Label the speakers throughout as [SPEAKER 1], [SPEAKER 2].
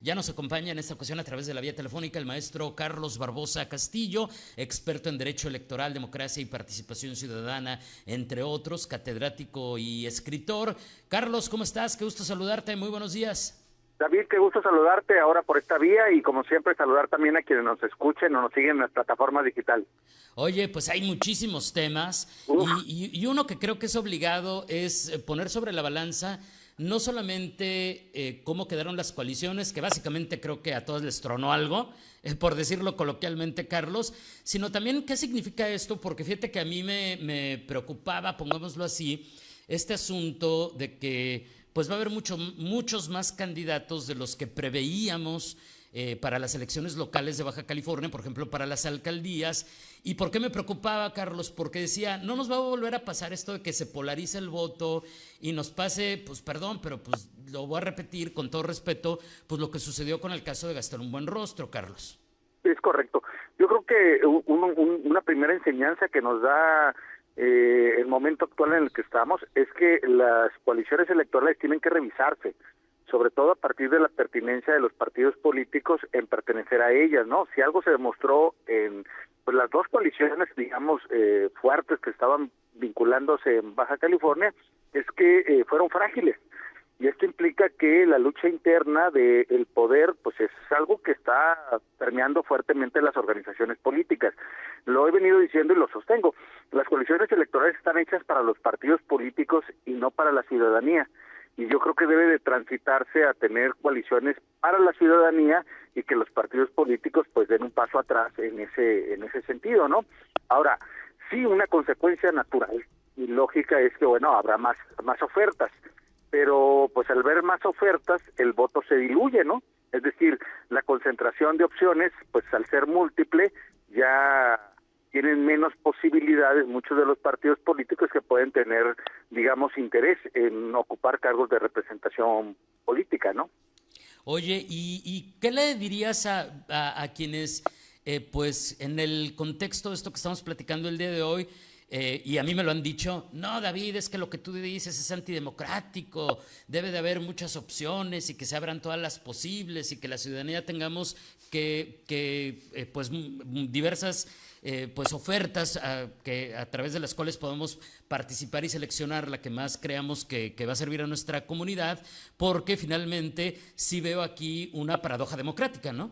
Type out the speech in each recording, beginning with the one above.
[SPEAKER 1] Ya nos acompaña en esta ocasión a través de la vía telefónica el maestro Carlos Barbosa Castillo, experto en Derecho Electoral, Democracia y Participación Ciudadana, entre otros, catedrático y escritor. Carlos, ¿cómo estás? Qué gusto saludarte, muy buenos días.
[SPEAKER 2] David, qué gusto saludarte ahora por esta vía y como siempre saludar también a quienes nos escuchen o nos siguen en las plataformas digitales.
[SPEAKER 1] Oye, pues hay muchísimos temas
[SPEAKER 2] Uf,
[SPEAKER 1] y uno que creo que es obligado es poner sobre la balanza no solamente cómo quedaron las coaliciones, que básicamente creo que a todos les tronó algo, por decirlo coloquialmente, Carlos, sino también qué significa esto, porque fíjate que a mí me preocupaba, pongámoslo así, este asunto de que pues va a haber muchos más candidatos de los que preveíamos para las elecciones locales de Baja California, por ejemplo, para las alcaldías. ¿Y por qué me preocupaba, Carlos? Porque decía, no nos va a volver a pasar esto de que se polarice el voto y nos pase, pues perdón, pero pues lo voy a repetir con todo respeto, pues lo que sucedió con el caso de Gastón Buenrostro, Carlos.
[SPEAKER 2] es correcto. Yo creo que una primera enseñanza que nos da el momento actual en el que estamos es que las coaliciones electorales tienen que revisarse, sobre todo a partir de la pertinencia de los partidos políticos en pertenecer a ellas, ¿no? Si algo se demostró en pues las dos coaliciones, digamos, fuertes que estaban vinculándose en Baja California, es que fueron frágiles. Y esto implica que la lucha interna del poder pues es algo que está permeando fuertemente las organizaciones políticas. Lo he venido diciendo y lo sostengo. Las coaliciones electorales están hechas para los partidos políticos y no para la ciudadanía. Y yo creo que debe de transitarse a tener coaliciones para la ciudadanía y que los partidos políticos pues den un paso atrás en ese sentido, ¿no? Ahora, sí, una consecuencia natural y lógica es que bueno, habrá más ofertas, pero pues al ver más ofertas el voto se diluye, ¿no? Es decir, la concentración de opciones, pues al ser múltiple, ya tienen menos posibilidades muchos de los partidos políticos que pueden tener, digamos, interés en ocupar cargos de representación política, ¿no?
[SPEAKER 1] Oye, ¿y qué le dirías a quienes, pues en el contexto de esto que estamos platicando el día de hoy, y a mí me lo han dicho, no, David, es que lo que tú dices es antidemocrático, debe de haber muchas opciones y que se abran todas las posibles y que la ciudadanía tengamos pues diversas pues ofertas a través de las cuales podemos participar y seleccionar la que más creamos que va a servir a nuestra comunidad, porque finalmente sí veo aquí una paradoja democrática, ¿no?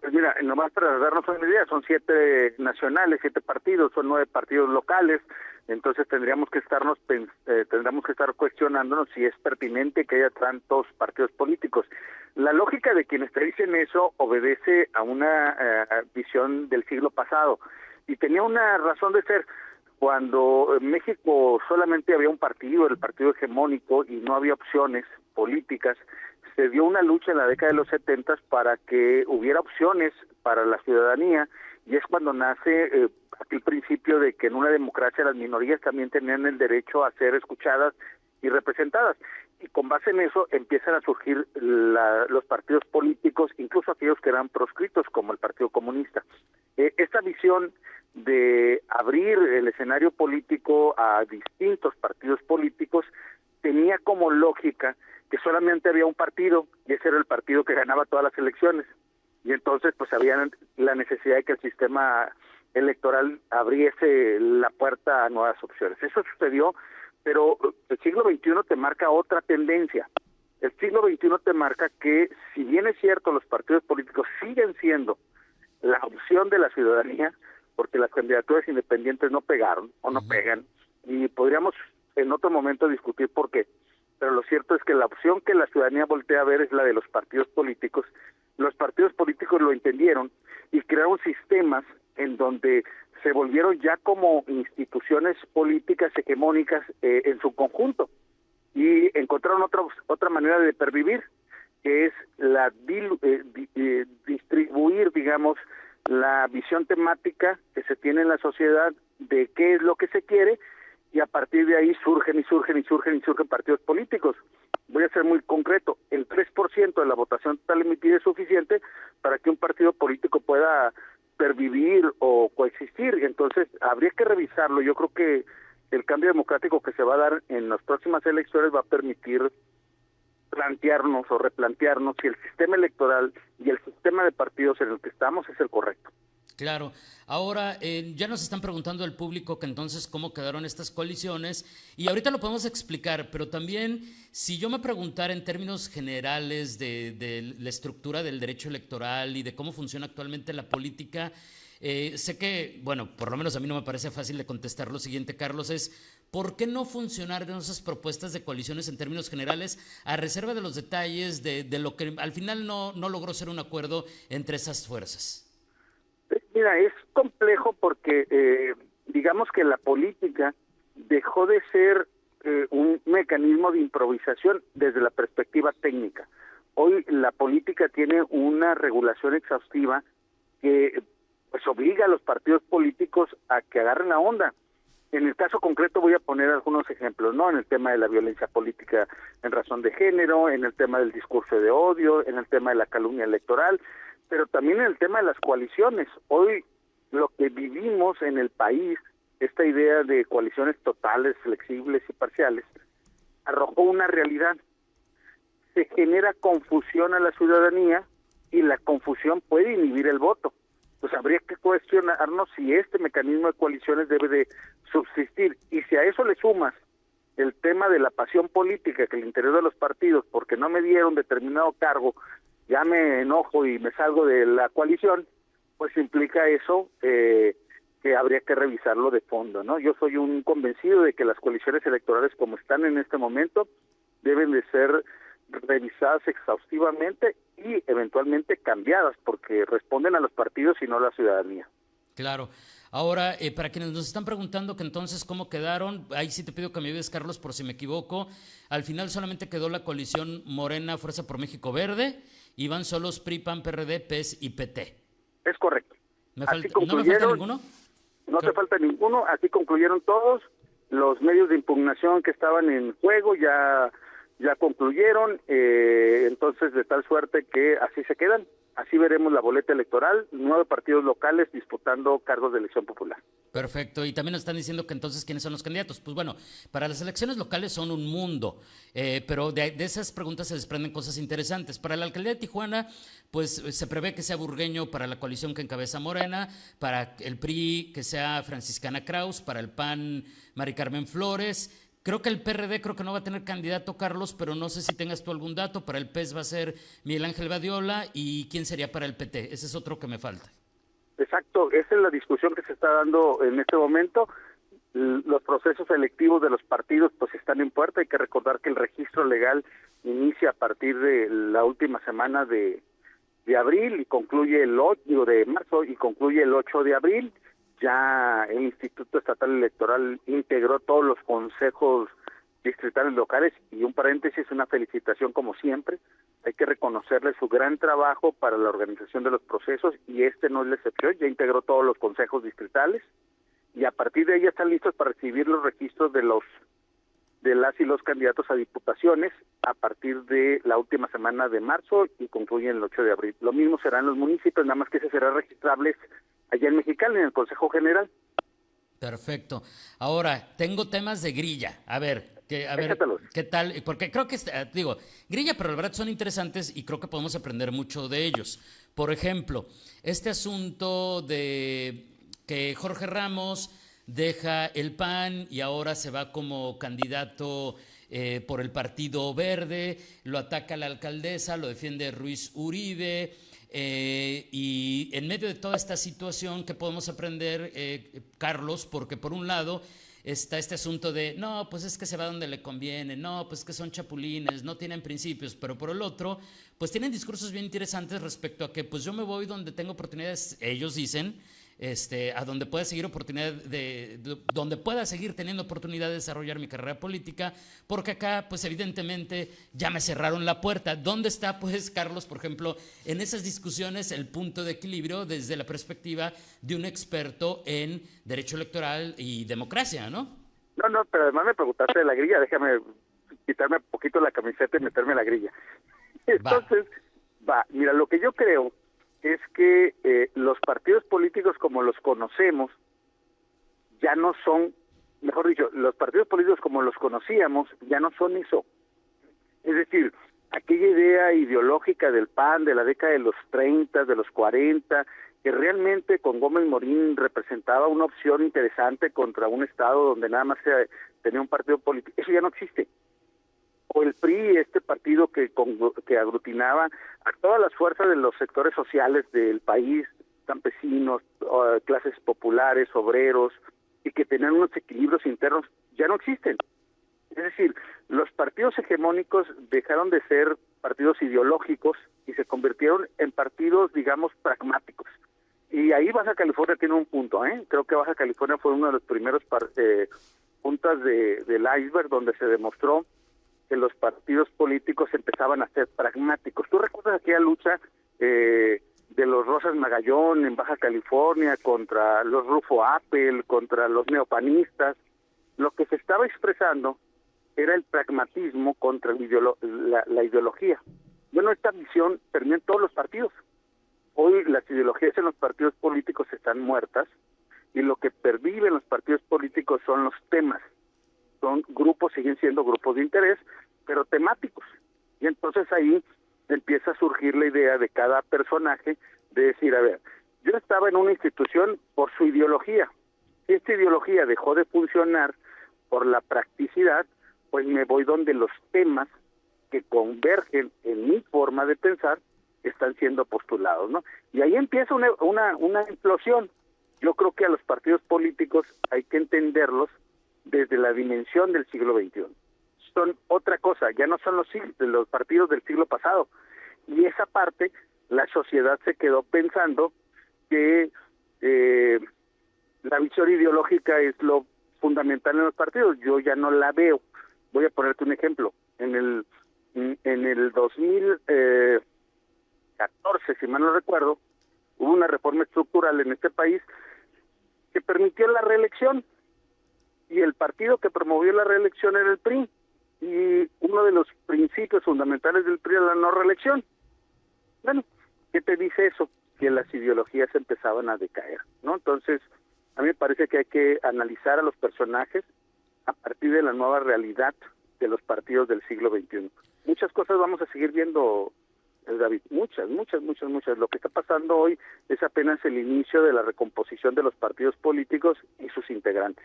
[SPEAKER 2] Pues mira, nomás para darnos una idea, son 7 nacionales, 7 partidos, son 9 partidos locales, entonces tendríamos que estar cuestionándonos si es pertinente que haya tantos partidos políticos. La lógica de quienes te dicen eso obedece a una visión del siglo pasado y tenía una razón de ser. Cuando en México solamente había un partido, el partido hegemónico, y no había opciones políticas, se dio una lucha en la década de los 70 para que hubiera opciones para la ciudadanía, y es cuando nace aquel principio de que en una democracia las minorías también tenían el derecho a ser escuchadas y representadas. Y con base en eso empiezan a surgir los partidos políticos, incluso aquellos que eran proscritos, como el Partido Comunista. Esta visión de abrir el escenario político a distintos partidos políticos tenía como lógica que solamente había un partido, y ese era el partido que ganaba todas las elecciones. Y entonces pues había la necesidad de que el sistema electoral abriese la puerta a nuevas opciones. Eso sucedió, pero el siglo XXI te marca otra tendencia. El siglo XXI te marca que, si bien es cierto, los partidos políticos siguen siendo la opción de la ciudadanía, porque las candidaturas independientes no pegaron o no pegan, y podríamos en otro momento discutir por qué, pero lo cierto es que la opción que la ciudadanía voltea a ver es la de los partidos políticos. Los partidos políticos lo entendieron y crearon sistemas en donde se volvieron ya como instituciones políticas hegemónicas en su conjunto, y encontraron otra manera de pervivir, que es la distribuir, digamos, la visión temática que se tiene en la sociedad de qué es lo que se quiere, y a partir de ahí surgen partidos políticos. Voy a ser muy concreto, el 3% de la votación total emitida es suficiente para que un partido político pueda pervivir o coexistir, entonces habría que revisarlo. Yo creo que el cambio democrático que se va a dar en las próximas elecciones va a permitir plantearnos o replantearnos si el sistema electoral y el sistema de partidos en el que estamos es el correcto.
[SPEAKER 1] Claro. Ahora, ya nos están preguntando el público que entonces cómo quedaron estas coaliciones y ahorita lo podemos explicar, pero también si yo me preguntara en términos generales de la estructura del derecho electoral y de cómo funciona actualmente la política, sé que, bueno, por lo menos a mí no me parece fácil de contestar lo siguiente, Carlos, es ¿por qué no funcionaron esas propuestas de coaliciones en términos generales a reserva de los detalles de lo que al final no logró ser un acuerdo entre esas fuerzas?
[SPEAKER 2] Mira, es complejo porque digamos que la política dejó de ser un mecanismo de improvisación desde la perspectiva técnica. Hoy la política tiene una regulación exhaustiva que pues obliga a los partidos políticos a que agarren la onda. En el caso concreto voy a poner algunos ejemplos, ¿no? En el tema de la violencia política en razón de género, en el tema del discurso de odio, en el tema de la calumnia electoral, pero también en el tema de las coaliciones. Hoy lo que vivimos en el país, esta idea de coaliciones totales, flexibles y parciales, arrojó una realidad. Se genera confusión a la ciudadanía y la confusión puede inhibir el voto. Pues habría que cuestionarnos si este mecanismo de coaliciones debe de subsistir. Y si a eso le sumas el tema de la pasión política que el interior de los partidos, porque no me dieron determinado cargo, ya me enojo y me salgo de la coalición, pues implica eso que habría que revisarlo de fondo, ¿no? Yo soy un convencido de que las coaliciones electorales como están en este momento deben de ser revisadas exhaustivamente y eventualmente cambiadas porque responden a los partidos y no a la ciudadanía.
[SPEAKER 1] Claro. Ahora, para quienes nos están preguntando que entonces cómo quedaron, ahí sí te pido que me ayudes, Carlos, por si me equivoco. Al final solamente quedó la coalición Morena, Fuerza por México Verde, y van solos PRI, PAN, PRD, PES y PT.
[SPEAKER 2] Es correcto.
[SPEAKER 1] ¿No me falta ninguno?
[SPEAKER 2] No te falta ninguno, así concluyeron todos. Los medios de impugnación que estaban en juego ya concluyeron, entonces de tal suerte que así se quedan. Así veremos la boleta electoral, 9 partidos locales disputando cargos de elección popular.
[SPEAKER 1] Perfecto, y también nos están diciendo que entonces ¿quiénes son los candidatos? Pues bueno, para las elecciones locales son un mundo, pero de esas preguntas se desprenden cosas interesantes. Para la alcaldía de Tijuana, pues se prevé que sea Burgueño para la coalición que encabeza Morena, para el PRI que sea Franciscana Kraus, para el PAN Mari Carmen Flores. Creo que el PRD creo que no va a tener candidato, Carlos, pero no sé si tengas tú algún dato. Para el PES va a ser Miguel Ángel Badiola. ¿Y quién sería para el PT? Ese es otro que me falta.
[SPEAKER 2] Exacto, esa es la discusión que se está dando en este momento. Los procesos electivos de los partidos pues están en puerta. Hay que recordar que el registro legal inicia a partir de la última semana de abril y concluye de marzo y concluye el 8 de abril. Ya el Instituto Estatal Electoral integró todos los consejos distritales locales y un paréntesis, una felicitación como siempre. Hay que reconocerle su gran trabajo para la organización de los procesos y este no es la excepción, ya integró todos los consejos distritales y a partir de ahí ya están listos para recibir los registros de las y los candidatos a diputaciones a partir de la última semana de marzo y concluyen el 8 de abril. Lo mismo será en los municipios, nada más que ese será registrable allá en Mexicali, en el Consejo General.
[SPEAKER 1] Perfecto. Ahora, tengo temas de grilla. A ver, ¿qué tal? Porque creo que, grilla, pero la verdad son interesantes y creo que podemos aprender mucho de ellos. Por ejemplo, este asunto de que Jorge Ramos deja el PAN y ahora se va como candidato por el Partido Verde, lo ataca la alcaldesa, lo defiende Ruiz Uribe. Y en medio de toda esta situación, ¿qué podemos aprender, Carlos? Porque por un lado está este asunto de, no, pues es que se va donde le conviene, no, pues que son chapulines, no tienen principios, pero por el otro, pues tienen discursos bien interesantes respecto a que, pues yo me voy donde tengo oportunidades, ellos dicen, a donde pueda seguir donde pueda seguir teniendo oportunidad de desarrollar mi carrera política, porque acá, pues evidentemente, ya me cerraron la puerta. ¿Dónde está, pues, Carlos, por ejemplo, en esas discusiones, el punto de equilibrio desde la perspectiva de un experto en derecho electoral y democracia, ¿no?
[SPEAKER 2] No, pero además me preguntaste de la grilla, déjame quitarme un poquito la camiseta y meterme en la grilla. Entonces, mira, lo que yo creo es que los partidos políticos como los conocemos ya no son, mejor dicho, los partidos políticos como los conocíamos ya no son eso. Es decir, aquella idea ideológica del PAN de la década de los 30, de los 40, que realmente con Gómez Morín representaba una opción interesante contra un Estado donde nada más tenía un partido político, eso ya no existe. O el PRI, este partido que aglutinaba a todas las fuerzas de los sectores sociales del país, campesinos, clases populares, obreros, y que tenían unos equilibrios internos, ya no existen. Es decir, los partidos hegemónicos dejaron de ser partidos ideológicos y se convirtieron en partidos, digamos, pragmáticos. Y ahí Baja California tiene un punto, ¿eh? Creo que Baja California fue uno de los primeros puntas del iceberg donde se demostró que los partidos políticos empezaban a ser pragmáticos. ¿Tú recuerdas aquella lucha de los Rosas Magallón en Baja California contra los Rufo Appel, contra los neopanistas? Lo que se estaba expresando era el pragmatismo contra la ideología. Bueno, esta visión terminó en todos los partidos. Hoy las ideologías en los partidos políticos están muertas y lo que pervive en los partidos políticos son los temas. Son grupos, siguen siendo grupos de interés, pero temáticos. Y entonces ahí empieza a surgir la idea de cada personaje de decir, a ver, yo estaba en una institución por su ideología. Si esta ideología dejó de funcionar por la practicidad, pues me voy donde los temas que convergen en mi forma de pensar están siendo postulados, ¿no? Y ahí empieza una implosión. Yo creo que a los partidos políticos hay que entenderlos desde la dimensión del siglo XXI. Son otra cosa, ya no son los partidos del siglo pasado. Y esa parte, la sociedad se quedó pensando que la visión ideológica es lo fundamental en los partidos. Yo ya no la veo. Voy a ponerte un ejemplo. En el 2014, si mal no recuerdo, hubo una reforma estructural en este país que permitió la reelección. Y el partido que promovió la reelección era el PRI. Y uno de los principios fundamentales del PRI era la no reelección. Bueno, ¿qué te dice eso? Que las ideologías empezaban a decaer, ¿no? Entonces, a mí me parece que hay que analizar a los personajes a partir de la nueva realidad de los partidos del siglo XXI. Muchas cosas vamos a seguir viendo, David, muchas. Lo que está pasando hoy es apenas el inicio de la recomposición de los partidos políticos y sus integrantes.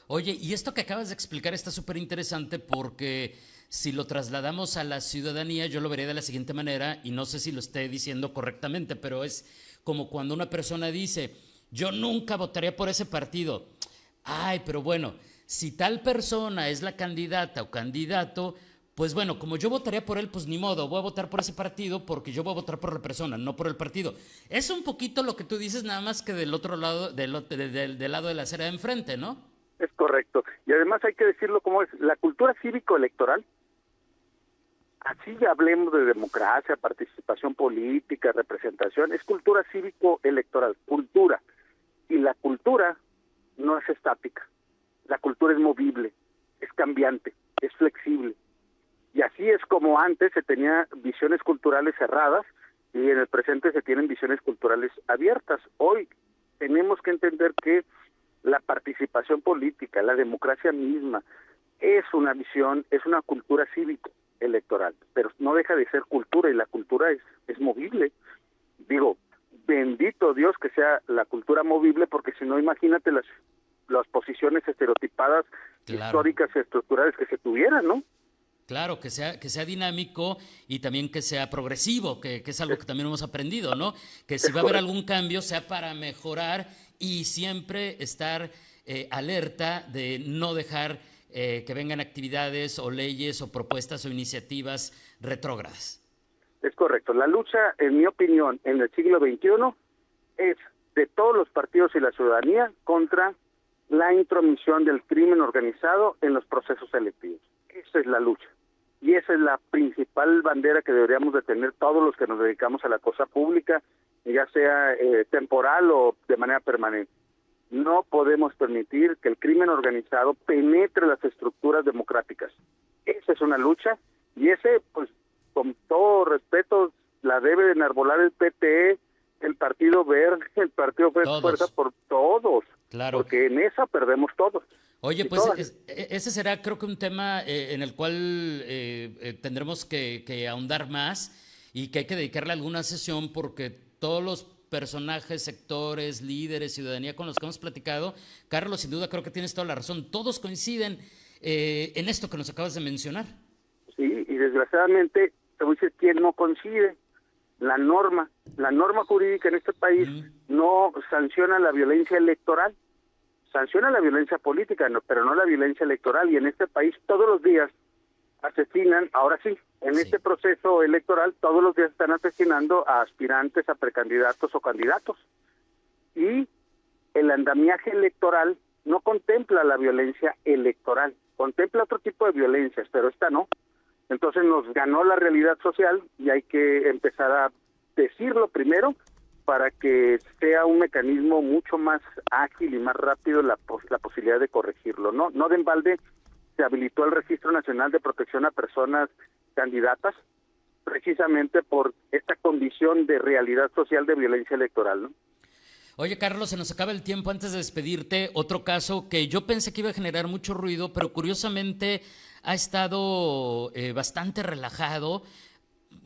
[SPEAKER 1] Oye, y esto que acabas de explicar está súper interesante porque si lo trasladamos a la ciudadanía, yo lo vería de la siguiente manera, y no sé si lo esté diciendo correctamente, pero es como cuando una persona dice, yo nunca votaría por ese partido. Ay, pero bueno, si tal persona es la candidata o candidato, pues bueno, como yo votaría por él, pues ni modo, voy a votar por ese partido porque yo voy a votar por la persona, no por el partido. Es un poquito lo que tú dices, nada más que del otro lado, del lado de la acera de enfrente, ¿no?
[SPEAKER 2] Es correcto. Y además hay que decirlo como es, la cultura cívico-electoral, así ya hablemos de democracia, participación política, representación, es cultura cívico-electoral, cultura. Y la cultura no es estática, la cultura es movible, es cambiante, es flexible. Y así es como antes se tenía visiones culturales cerradas y en el presente se tienen visiones culturales abiertas. Hoy tenemos que entender que la participación política, la democracia misma, es una visión, es una cultura cívico-electoral, pero no deja de ser cultura y la cultura es movible. Digo, bendito Dios que sea la cultura movible, porque si no, imagínate las posiciones estereotipadas, claro, históricas y estructurales que se tuvieran, ¿no?
[SPEAKER 1] Claro, que sea dinámico y también que sea progresivo, que es algo que también hemos aprendido, ¿no? Que si va a haber algún cambio sea para mejorar y siempre estar alerta de no dejar que vengan actividades o leyes o propuestas o iniciativas retrógradas.
[SPEAKER 2] Es correcto. La lucha, en mi opinión, en el siglo XXI es de todos los partidos y la ciudadanía contra la intromisión del crimen organizado en los procesos electivos. Esa es la lucha. Y esa es la principal bandera que deberíamos de tener todos los que nos dedicamos a la cosa pública, ya sea temporal o de manera permanente. No podemos permitir que el crimen organizado penetre las estructuras democráticas. Esa es una lucha y ese, pues, con todo respeto, la debe de enarbolar el PTE, el Partido Verde, el Partido Fuerza por todos, claro, porque en esa perdemos todos.
[SPEAKER 1] Oye,
[SPEAKER 2] y
[SPEAKER 1] pues
[SPEAKER 2] todas.
[SPEAKER 1] ese será creo que un tema en el cual tendremos que ahondar más y que hay que dedicarle alguna sesión porque todos los personajes, sectores, líderes, ciudadanía con los que hemos platicado, Carlos, sin duda creo que tienes toda la razón, todos coinciden en esto que nos acabas de mencionar.
[SPEAKER 2] Sí, y desgraciadamente, te voy a decir quién no coincide. La norma jurídica en este país no sanciona la violencia electoral, sanciona la violencia política, pero no la violencia electoral. Y en este país todos los días asesinan, ahora sí, en
[SPEAKER 1] Sí.
[SPEAKER 2] este proceso electoral todos los días están asesinando a aspirantes, a precandidatos o candidatos. Y el andamiaje electoral no contempla la violencia electoral, contempla otro tipo de violencias, pero esta no. Entonces nos ganó la realidad social y hay que empezar a decirlo primero para que sea un mecanismo mucho más ágil y más rápido la posibilidad de corregirlo. No de embalde se habilitó el Registro Nacional de Protección a Personas Candidatas precisamente por esta condición de realidad social de violencia electoral, ¿no?
[SPEAKER 1] Oye, Carlos, se nos acaba el tiempo. Antes de despedirte, otro caso que yo pensé que iba a generar mucho ruido, pero curiosamente ha estado bastante relajado.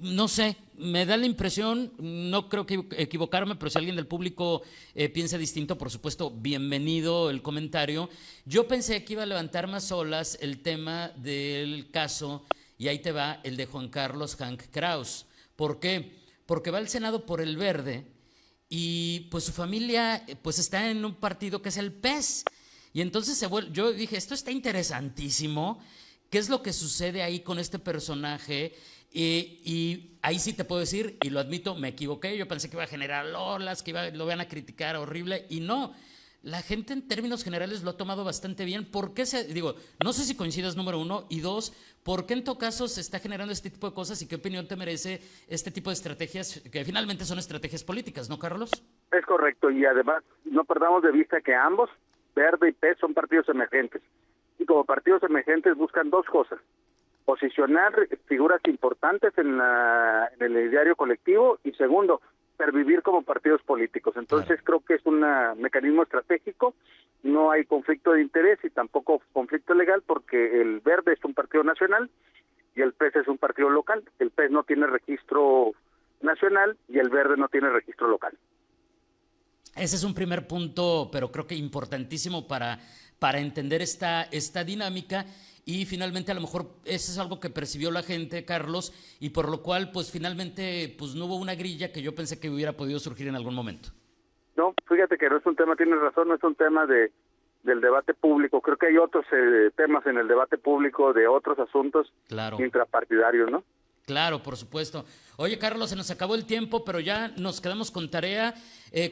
[SPEAKER 1] No sé, me da la impresión, no creo que equivocarme, pero si alguien del público piensa distinto, por supuesto, bienvenido el comentario. Yo pensé que iba a levantar más olas el tema del caso, y ahí te va, el de Juan Carlos Hank Kraus. ¿Por qué? Porque va al Senado por el Verde y pues su familia pues está en un partido que es el PES. Y entonces yo dije, esto está interesantísimo. ¿Qué es lo que sucede ahí con este personaje? Y ahí sí te puedo decir, y lo admito, me equivoqué. Yo pensé que iba a generar olas, lo van a criticar horrible, y no. La gente en términos generales lo ha tomado bastante bien. ¿Por qué digo, no sé si coincidas, número uno, y dos, ¿por qué en todo caso se está generando este tipo de cosas y qué opinión te merece este tipo de estrategias que finalmente son estrategias políticas, ¿no, Carlos?
[SPEAKER 2] Es correcto, y además no perdamos de vista que ambos, Verde y PES, son partidos emergentes. Y como partidos emergentes buscan dos cosas: posicionar figuras importantes en el diario colectivo, y segundo, pervivir como partidos políticos. Entonces
[SPEAKER 1] Claro.
[SPEAKER 2] creo que es un mecanismo estratégico, no hay conflicto de interés y tampoco conflicto legal, porque el Verde es un partido nacional y el PES es un partido local. El PES no tiene registro nacional y el Verde no tiene registro local.
[SPEAKER 1] Ese es un primer punto, pero creo que importantísimo para entender esta dinámica. Y finalmente a lo mejor eso es algo que percibió la gente, Carlos, y por lo cual pues finalmente pues no hubo una grilla que yo pensé que hubiera podido surgir en algún momento.
[SPEAKER 2] No, fíjate que no es un tema, tienes razón, no es un tema del debate público. Creo que hay otros temas en el debate público de otros asuntos
[SPEAKER 1] Claro.
[SPEAKER 2] intrapartidarios, ¿no?
[SPEAKER 1] Claro, por supuesto. Oye, Carlos, se nos acabó el tiempo, pero ya nos quedamos con tarea.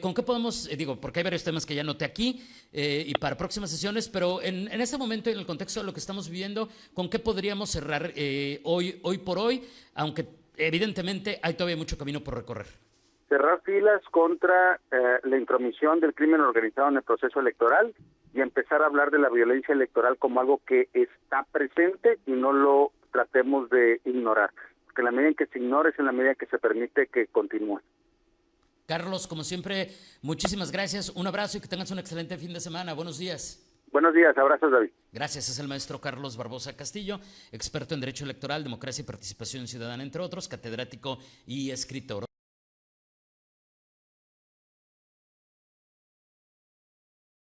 [SPEAKER 1] ¿Con qué podemos, digo, porque hay varios temas que ya noté aquí y para próximas sesiones, pero en este momento, en el contexto de lo que estamos viviendo, ¿con qué podríamos cerrar hoy por hoy? Aunque evidentemente hay todavía mucho camino por recorrer.
[SPEAKER 2] Cerrar filas contra la intromisión del crimen organizado en el proceso electoral y empezar a hablar de la violencia electoral como algo que está presente y no lo tratemos de ignorar. Porque en la medida en que se ignore es en la medida en que se permite que continúe.
[SPEAKER 1] Carlos, como siempre, muchísimas gracias. Un abrazo y que tengas un excelente fin de semana. Buenos días.
[SPEAKER 2] Buenos días, abrazos, David.
[SPEAKER 1] Gracias, es el maestro Carlos Barbosa Castillo, experto en Derecho Electoral, Democracia y Participación Ciudadana, entre otros, catedrático y escritor.